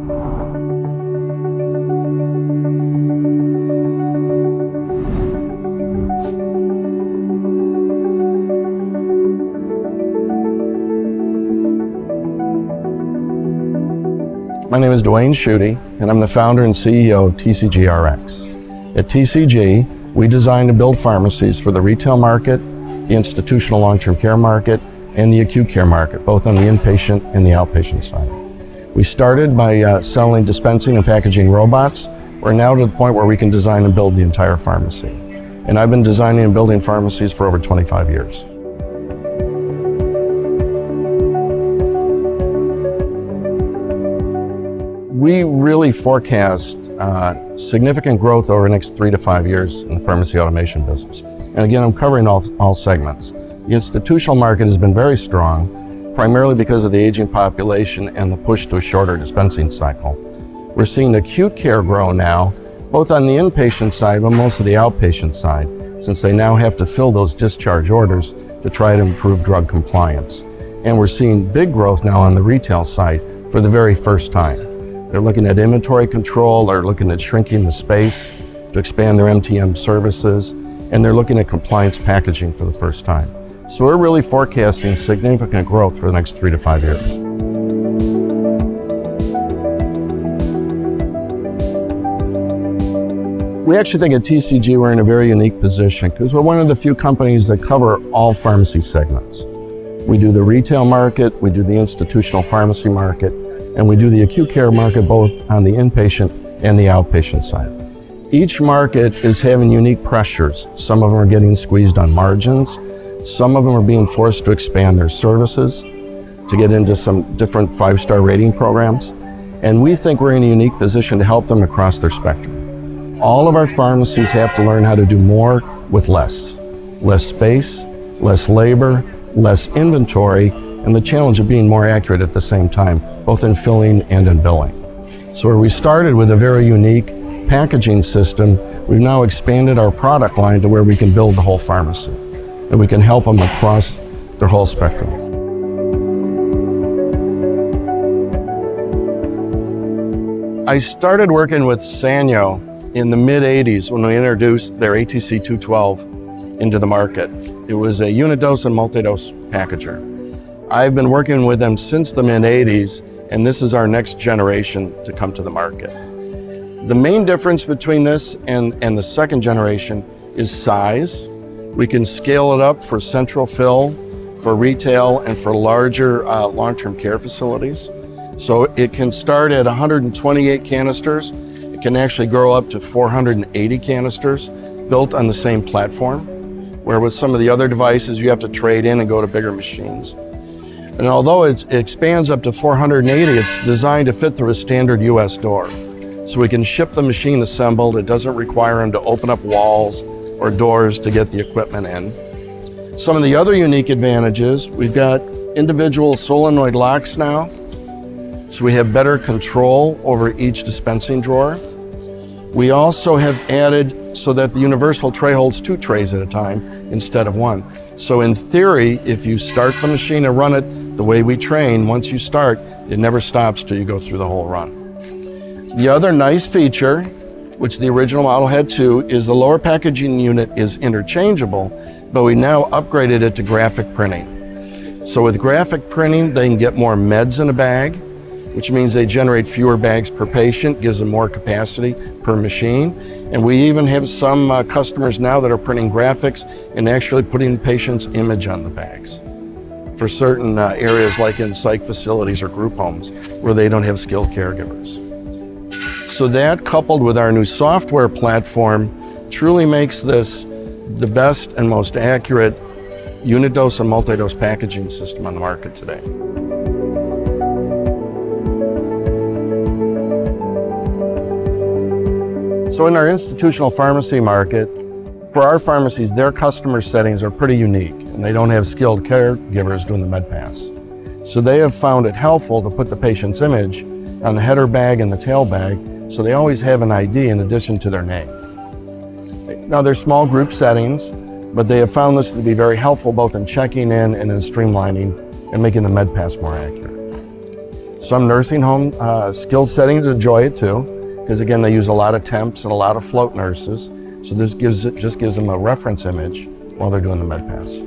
My name is Duane Chudy, and I'm the founder and CEO of TCGRx. At TCG, we design and build pharmacies for the retail market, the institutional long-term care market, and the acute care market, both on the inpatient and the outpatient side. We started by selling dispensing and packaging robots. We're now to the point where we can design and build the entire pharmacy. And I've been designing and building pharmacies for over 25 years. We really forecast significant growth over the next 3 to 5 years in the pharmacy automation business. And again, I'm covering all segments. The institutional market has been very strong, primarily because of the aging population and the push to a shorter dispensing cycle. We're seeing acute care grow now, both on the inpatient side, but mostly the outpatient side, since they now have to fill those discharge orders to try to improve drug compliance. And we're seeing big growth now on the retail side for the very first time. They're looking at inventory control, they're looking at shrinking the space to expand their MTM services, and they're looking at compliance packaging for the first time. So we're really forecasting significant growth for the next 3 to 5 years. We actually think at TCG we're in a very unique position because we're one of the few companies that cover all pharmacy segments. We do the retail market, we do the institutional pharmacy market, and we do the acute care market both on the inpatient and the outpatient side. Each market is having unique pressures. Some of them are getting squeezed on margins. Some of them are being forced to expand their services to get into some different 5-star rating programs. And we think we're in a unique position to help them across their spectrum. All of our pharmacies have to learn how to do more with less. Less space, less labor, less inventory, and the challenge of being more accurate at the same time, both in filling and in billing. So where we started with a very unique packaging system, we've now expanded our product line to where we can build the whole pharmacy, and we can help them across their whole spectrum. I started working with Sanyo in the mid-'80s when we introduced their ATC 212 into the market. It was a unit dose and multi-dose packager. I've been working with them since the mid-'80s, and this is our next generation to come to the market. The main difference between this and the second generation is size. We can scale it up for central fill, for retail, and for larger long-term care facilities. So it can start at 128 canisters. It can actually grow up to 480 canisters built on the same platform, where with some of the other devices, you have to trade in and go to bigger machines. And although it expands up to 480, it's designed to fit through a standard US door. So we can ship the machine assembled. It doesn't require them to open up walls or doors to get the equipment in. Some of the other unique advantages, we've got individual solenoid locks now. So we have better control over each dispensing drawer. We also have added so that the universal tray holds 2 trays at a time instead of 1. So in theory, if you start the machine and run it the way we train, once you start, it never stops till you go through the whole run. The other nice feature, which the original model had too, is the lower packaging unit is interchangeable, but we now upgraded it to graphic printing. So with graphic printing, they can get more meds in a bag, which means they generate fewer bags per patient, gives them more capacity per machine. And we even have some customers now that are printing graphics and actually putting the patient's image on the bags for certain areas like in psych facilities or group homes where they don't have skilled caregivers. So that, coupled with our new software platform, truly makes this the best and most accurate unit dose and multi-dose packaging system on the market today. So in our institutional pharmacy market, for our pharmacies, their customer settings are pretty unique, and they don't have skilled caregivers doing the med pass. So they have found it helpful to put the patient's image on the header bag and the tail bag, so they always have an ID in addition to their name. Now they're small group settings, but they have found this to be very helpful both in checking in and in streamlining and making the med pass more accurate. Some nursing home skilled settings enjoy it too, because again, they use a lot of temps and a lot of float nurses. So this just gives them a reference image while they're doing the med pass.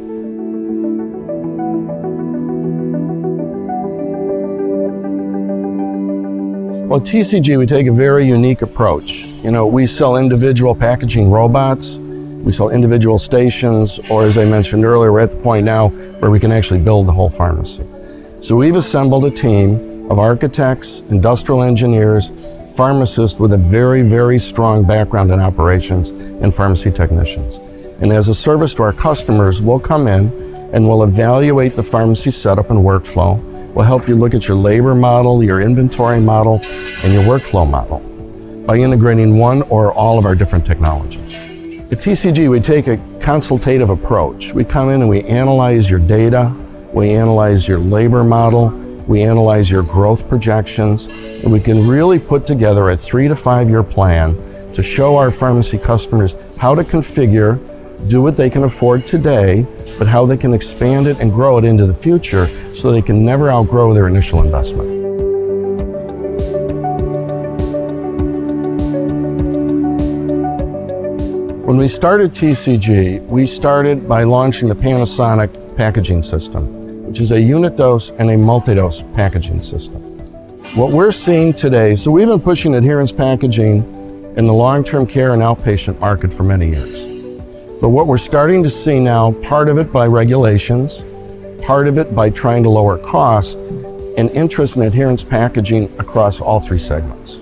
Well, at TCG, we take a very unique approach. You know, we sell individual packaging robots, we sell individual stations, or as I mentioned earlier, we're at the point now where we can actually build the whole pharmacy. So we've assembled a team of architects, industrial engineers, pharmacists with a very, very strong background in operations and pharmacy technicians. And as a service to our customers, we'll come in and we'll evaluate the pharmacy setup and workflow. We'll help you look at your labor model, your inventory model, and your workflow model by integrating one or all of our different technologies. At TCG, we take a consultative approach. We come in and we analyze your data, we analyze your labor model, we analyze your growth projections, and we can really put together a 3 to 5 year plan to show our pharmacy customers how to configure, do what they can afford today, but how they can expand it and grow it into the future so they can never outgrow their initial investment. When we started TCG, we started by launching the Panasonic packaging system, which is a unit dose and a multi-dose packaging system. What we're seeing today, so we've been pushing adherence packaging in the long-term care and outpatient market for many years. But what we're starting to see now, part of it by regulations, part of it by trying to lower cost, and interest in adherence packaging across all 3 segments.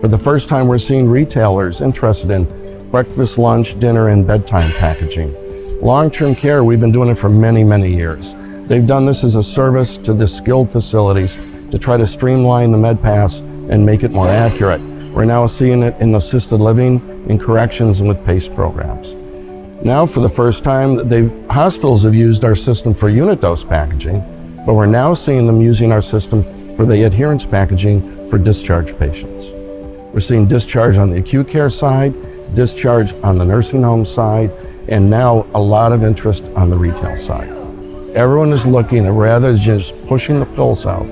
For the first time, we're seeing retailers interested in breakfast, lunch, dinner, and bedtime packaging. Long-term care, we've been doing it for many, many years. They've done this as a service to the skilled facilities to try to streamline the med pass and make it more accurate. We're now seeing it in assisted living, in corrections, and with PACE programs. Now, for the first time, hospitals have used our system for unit dose packaging, but we're now seeing them using our system for the adherence packaging for discharge patients. We're seeing discharge on the acute care side, discharge on the nursing home side, and now a lot of interest on the retail side. Everyone is looking at, rather than just pushing the pills out,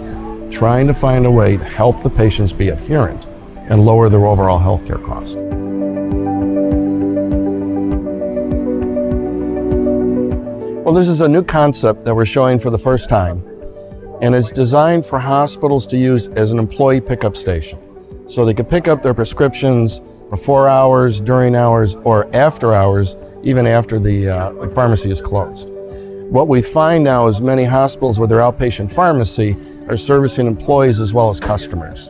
trying to find a way to help the patients be adherent and lower their overall healthcare costs. Well, this is a new concept that we're showing for the first time, and it's designed for hospitals to use as an employee pickup station. So they can pick up their prescriptions before hours, during hours, or after hours, even after the pharmacy is closed. What we find now is many hospitals with their outpatient pharmacy are servicing employees as well as customers.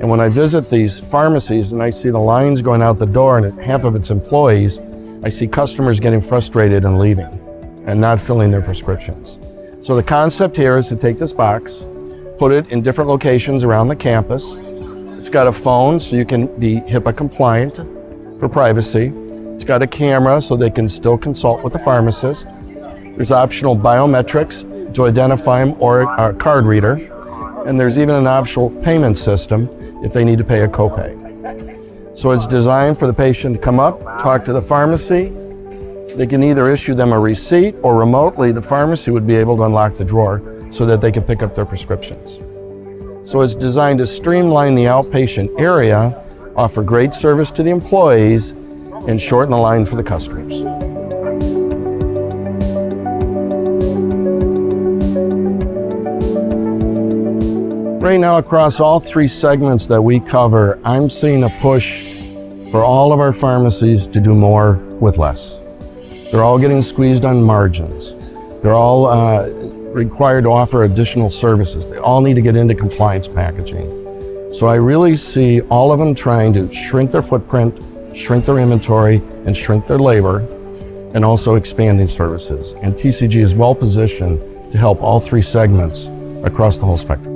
And when I visit these pharmacies and I see the lines going out the door and half of it's employees, I see customers getting frustrated and leaving and not filling their prescriptions. So the concept here is to take this box, put it in different locations around the campus. It's got a phone so you can be HIPAA compliant for privacy. It's got a camera so they can still consult with the pharmacist. There's optional biometrics to identify them or a card reader. And there's even an optional payment system if they need to pay a copay. So it's designed for the patient to come up, talk to the pharmacy. They can either issue them a receipt or remotely the pharmacy would be able to unlock the drawer so that they can pick up their prescriptions. So it's designed to streamline the outpatient area, offer great service to the employees, and shorten the line for the customers. Right now, across all 3 segments that we cover, I'm seeing a push for all of our pharmacies to do more with less. They're all getting squeezed on margins. They're all required to offer additional services. They all need to get into compliance packaging. So I really see all of them trying to shrink their footprint, shrink their inventory, and shrink their labor, and also expanding services. And TCG is well positioned to help all 3 segments across the whole spectrum.